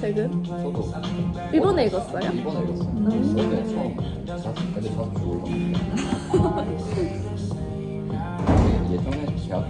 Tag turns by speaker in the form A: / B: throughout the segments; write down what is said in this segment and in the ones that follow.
A: 책은?
B: 저도
A: 일본에 읽었어요?
B: 이번에 읽었어요. 원래 처음 근데 자주 몰라. 예전에 대학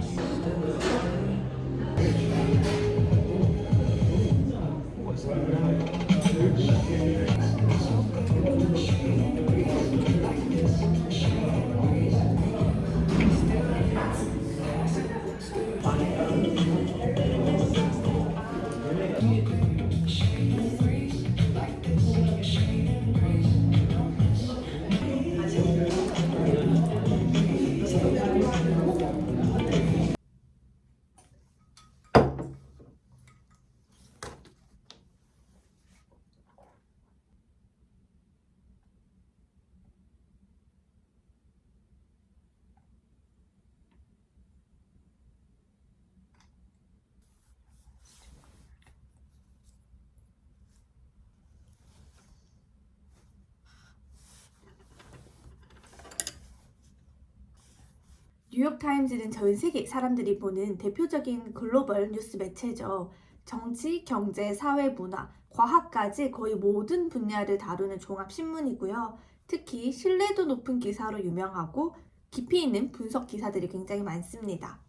C: 뉴욕타임즈는 전 세계 사람들이 보는 대표적인 글로벌 뉴스 매체죠. 정치, 경제, 사회, 문화, 과학까지 거의 모든 분야를 다루는 종합신문이고요. 특히 신뢰도 높은 기사로 유명하고 깊이 있는 분석 기사들이 굉장히 많습니다.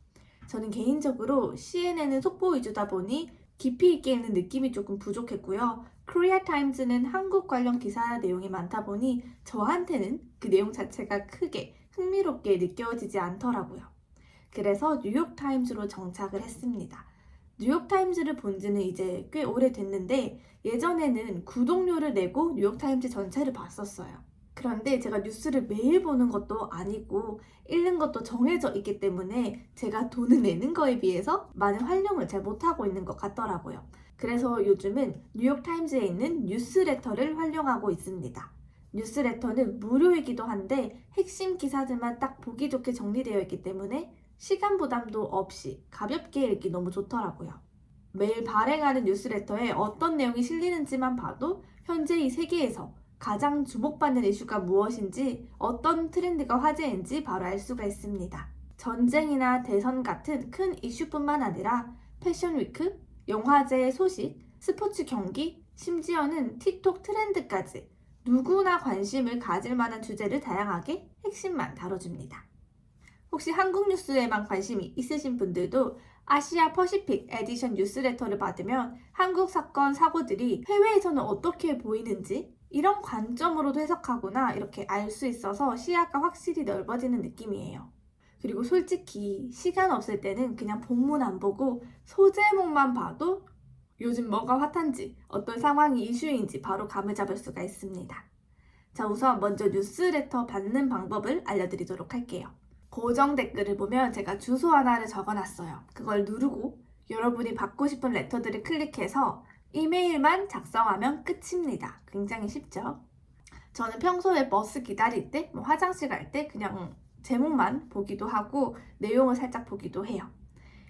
C: 저는 개인적으로 CNN은 속보 위주다 보니 깊이 있게 읽는 느낌이 조금 부족했고요. 코리아 타임즈는 한국 관련 기사 내용이 많다 보니 저한테는 그 내용 자체가 크게 흥미롭게 느껴지지 않더라고요. 그래서 뉴욕타임즈로 정착을 했습니다. 뉴욕타임즈를 본 지는 이제 꽤 오래됐는데 예전에는 구독료를 내고 뉴욕타임즈 전체를 봤었어요. 그런데 제가 뉴스를 매일 보는 것도 아니고 읽는 것도 정해져 있기 때문에 제가 돈을 내는 거에 비해서 많은 활용을 잘 못하고 있는 것 같더라고요. 그래서 요즘은 뉴욕타임즈에 있는 뉴스레터를 활용하고 있습니다. 뉴스레터는 무료이기도 한데 핵심 기사들만 딱 보기 좋게 정리되어 있기 때문에 시간 부담도 없이 가볍게 읽기 너무 좋더라고요. 매일 발행하는 뉴스레터에 어떤 내용이 실리는지만 봐도 현재 이 세계에서 가장 주목받는 이슈가 무엇인지 어떤 트렌드가 화제인지 바로 알 수가 있습니다. 전쟁이나 대선 같은 큰 이슈뿐만 아니라 패션 위크, 영화제 소식, 스포츠 경기, 심지어는 틱톡 트렌드까지 누구나 관심을 가질 만한 주제를 다양하게 핵심만 다뤄줍니다. 혹시 한국 뉴스에만 관심이 있으신 분들도 아시아 퍼시픽 에디션 뉴스레터를 받으면 한국 사건, 사고들이 해외에서는 어떻게 보이는지 이런 관점으로도 해석하거나 이렇게 알 수 있어서 시야가 확실히 넓어지는 느낌이에요. 그리고 솔직히 시간 없을 때는 그냥 본문 안 보고 소제목만 봐도 요즘 뭐가 핫한지 어떤 상황이 이슈인지 바로 감을 잡을 수가 있습니다. 자, 우선 먼저 뉴스레터 받는 방법을 알려드리도록 할게요. 고정 댓글을 보면 제가 주소 하나를 적어놨어요. 그걸 누르고 여러분이 받고 싶은 레터들을 클릭해서 이메일만 작성하면 끝입니다. 굉장히 쉽죠? 저는 평소에 버스 기다릴 때, 화장실 갈 때 그냥 제목만 보기도 하고 내용을 살짝 보기도 해요.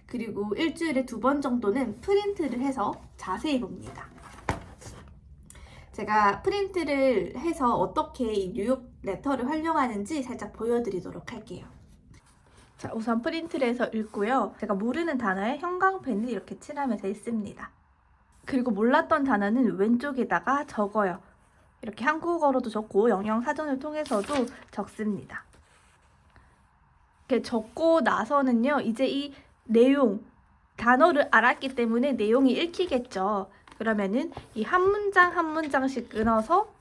C: 그리고 일주일에 2번 정도는 프린트를 해서 자세히 봅니다. 제가 프린트를 해서 어떻게 이 뉴욕 레터를 활용하는지 살짝 보여드리도록 할게요. 자, 우선 프린트를 해서 읽고요. 제가 모르는 단어에 형광펜을 이렇게 칠하면서 읽습니다. 그리고 몰랐던 단어는 왼쪽에다가 적어요. 이렇게 한국어로도 적고 영영사전을 통해서도 적습니다. 이렇게 적고 나서는요, 이제 이 내용, 단어를 알았기 때문에 내용이 읽히겠죠. 그러면은 이 한 문장 한 문장씩 끊어서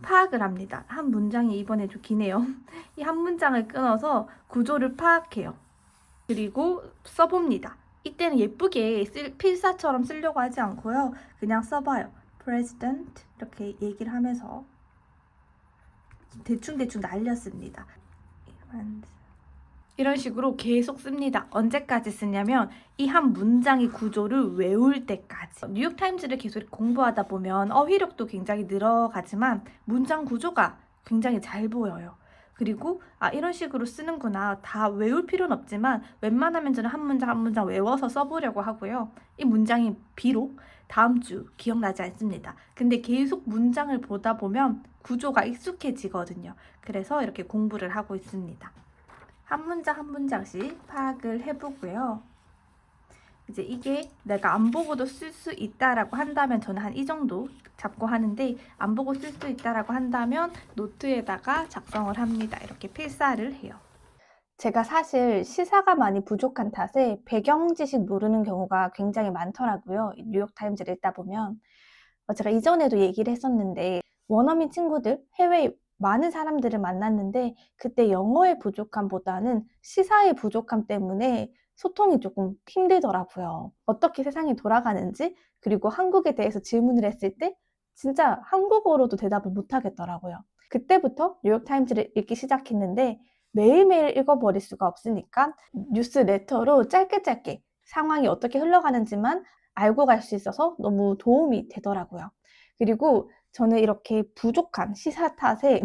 C: 파악을 합니다. 한 문장이 이번에 좀 기네요. 이 한 문장을 끊어서 구조를 파악해요. 그리고 써봅니다. 이때는 예쁘게 필사처럼 쓰려고 하지 않고요. 그냥 써봐요. President 이렇게 얘기를 하면서 대충대충 날렸습니다. 이런 식으로 계속 씁니다. 언제까지 쓰냐면 이 한 문장의 구조를 외울 때까지. 뉴욕타임즈를 계속 공부하다 보면 어휘력도 굉장히 늘어가지만 문장 구조가 굉장히 잘 보여요. 그리고 이런 식으로 쓰는구나. 다 외울 필요는 없지만 웬만하면 저는 한 문장 한 문장 외워서 써보려고 하고요. 이 문장이 비록 다음 주 기억나지 않습니다. 근데 계속 문장을 보다 보면 구조가 익숙해지거든요. 그래서 이렇게 공부를 하고 있습니다. 한 문장 한 문장씩 파악을 해보고요. 이제 이게 내가 안 보고도 쓸 수 있다라고 한다면 저는 한 이 정도 잡고 하는데, 안 보고 쓸 수 있다라고 한다면 노트에다가 작성을 합니다. 이렇게 필사를 해요. 제가 사실 시사가 많이 부족한 탓에 배경 지식 모르는 경우가 굉장히 많더라고요. 뉴욕타임즈를 읽다 보면. 제가 이전에도 얘기를 했었는데, 원어민 친구들, 해외에 많은 사람들을 만났는데 그때 영어의 부족함보다는 시사의 부족함 때문에 소통이 조금 힘들더라고요. 어떻게 세상이 돌아가는지, 그리고 한국에 대해서 질문을 했을 때 진짜 한국어로도 대답을 못 하겠더라고요. 그때부터 뉴욕타임즈를 읽기 시작했는데 매일매일 읽어버릴 수가 없으니까 뉴스 레터로 짧게 상황이 어떻게 흘러가는지만 알고 갈 수 있어서 너무 도움이 되더라고요. 그리고 저는 이렇게 부족한 시사 탓에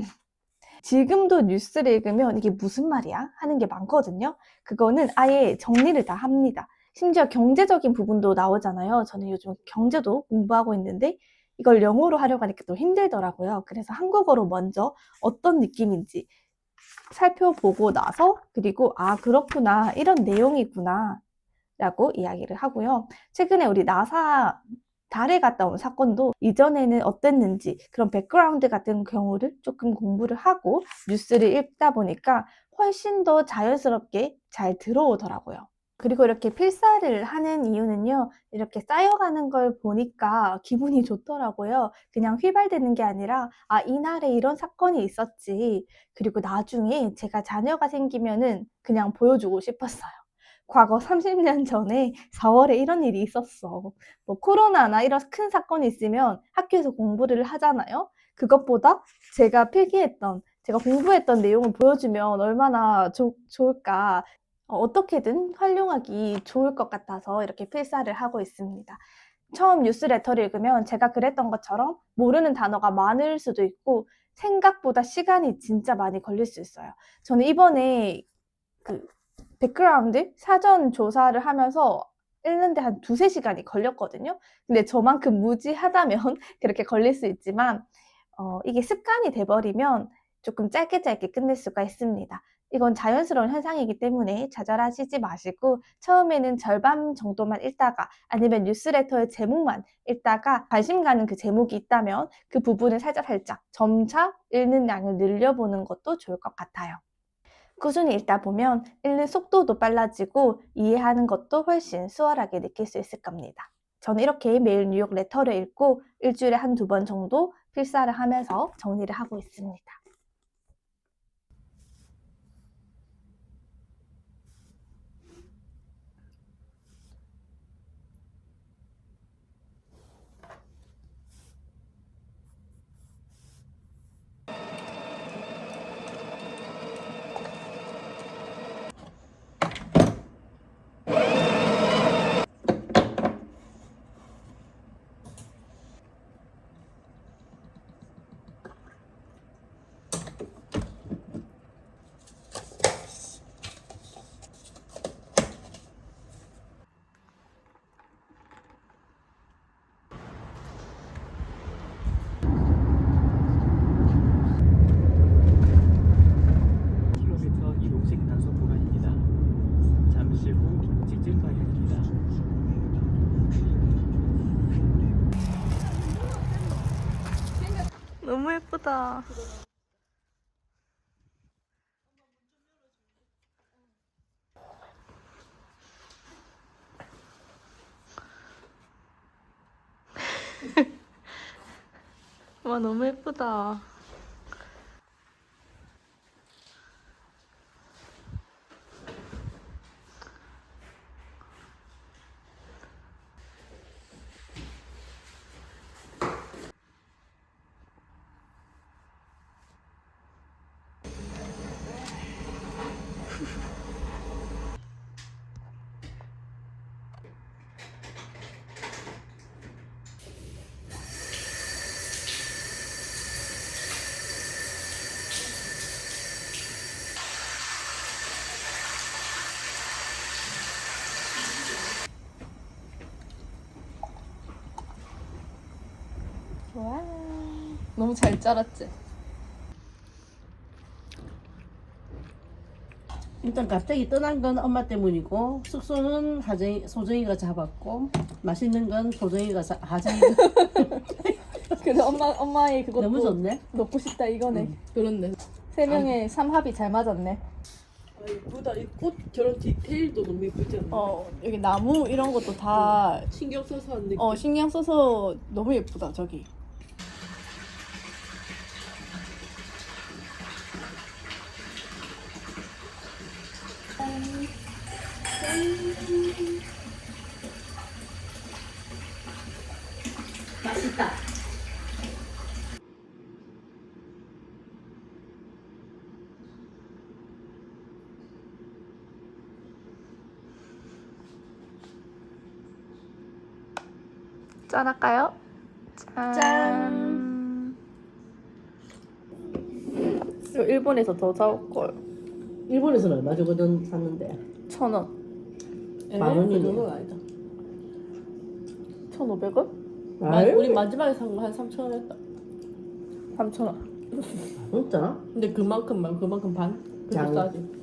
C: 지금도 뉴스를 읽으면 이게 무슨 말이야? 하는 게 많거든요. 그거는 아예 정리를 다 합니다. 심지어 경제적인 부분도 나오잖아요. 저는 요즘 경제도 공부하고 있는데 이걸 영어로 하려고 하니까 또 힘들더라고요. 그래서 한국어로 먼저 어떤 느낌인지 살펴보고 나서, 그리고 아 그렇구나, 이런 내용이구나 라고 이야기를 하고요. 최근에 우리 나사 달에 갔다 온 사건도 이전에는 어땠는지 그런 백그라운드 같은 경우를 조금 공부를 하고 뉴스를 읽다 보니까 훨씬 더 자연스럽게 잘 들어오더라고요. 그리고 이렇게 필사를 하는 이유는요, 이렇게 쌓여가는 걸 보니까 기분이 좋더라고요. 그냥 휘발되는 게 아니라 아, 이날에 이런 사건이 있었지, 그리고 나중에 제가 자녀가 생기면은 그냥 보여주고 싶었어요. 과거 30년 전에 4월에 이런 일이 있었어. 뭐 코로나나 이런 큰 사건이 있으면 학교에서 공부를 하잖아요. 그것보다 제가 필기했던, 제가 공부했던 내용을 보여주면 얼마나 좋을까. 어떻게든 활용하기 좋을 것 같아서 이렇게 필사를 하고 있습니다. 처음 뉴스레터를 읽으면 제가 그랬던 것처럼 모르는 단어가 많을 수도 있고 생각보다 시간이 진짜 많이 걸릴 수 있어요. 저는 이번에 그 백그라운드 사전 조사를 하면서 읽는데 한 2~3시간이 걸렸거든요. 근데 저만큼 무지하다면 그렇게 걸릴 수 있지만 이게 습관이 돼버리면 조금 짧게 끝낼 수가 있습니다. 이건 자연스러운 현상이기 때문에 좌절하시지 마시고 처음에는 절반 정도만 읽다가, 아니면 뉴스레터의 제목만 읽다가 관심 가는 그 제목이 있다면 그 부분을 살짝 점차 읽는 양을 늘려보는 것도 좋을 것 같아요. 꾸준히 읽다 보면 읽는 속도도 빨라지고 이해하는 것도 훨씬 수월하게 느낄 수 있을 겁니다. 저는 이렇게 매일 뉴욕 레터를 읽고 일주일에 1~2번 정도 필사를 하면서 정리를 하고 있습니다.
D: 이동식 단속 구간입니다. 잠시 후 직진 방향입니다.
A: 너무 예쁘다. 와, 너무 예쁘다. 와, 너무 잘 자랐지?
E: 일단 갑자기 떠난 건 엄마 때문이고 숙소는 소정이가 잡았고 맛있는 건 하정이가
A: 근데 엄마의 그것도
E: 너무 좋네.
A: 먹고 싶다 이거네.
F: 그렇네.
A: 세 명의 삼합이 잘 맞았네.
F: 아, 이쁘다. 이 꽃 저런 디테일도 너무 이쁘지 않나?
A: 여기 나무 이런 것도 다
F: 신경 써서 한 느낌.
A: 신경 써서 너무 예쁘다 저기.
C: 맛있다.
A: 짠 할까요?
E: 짠.
A: 이거 일본에서 더 사올 걸.
E: 일본에서는 얼마 주거든 샀는데
A: 1,000원.
E: 만 원이네.
F: 그 정도는 아니다.
A: 1,500원?
F: 우리 마지막에 산 거 한 3,000원 했다.
A: 3,000원.
E: 진짜?
F: 근데 그만큼 반? 그렇게
E: 장.
F: 싸지.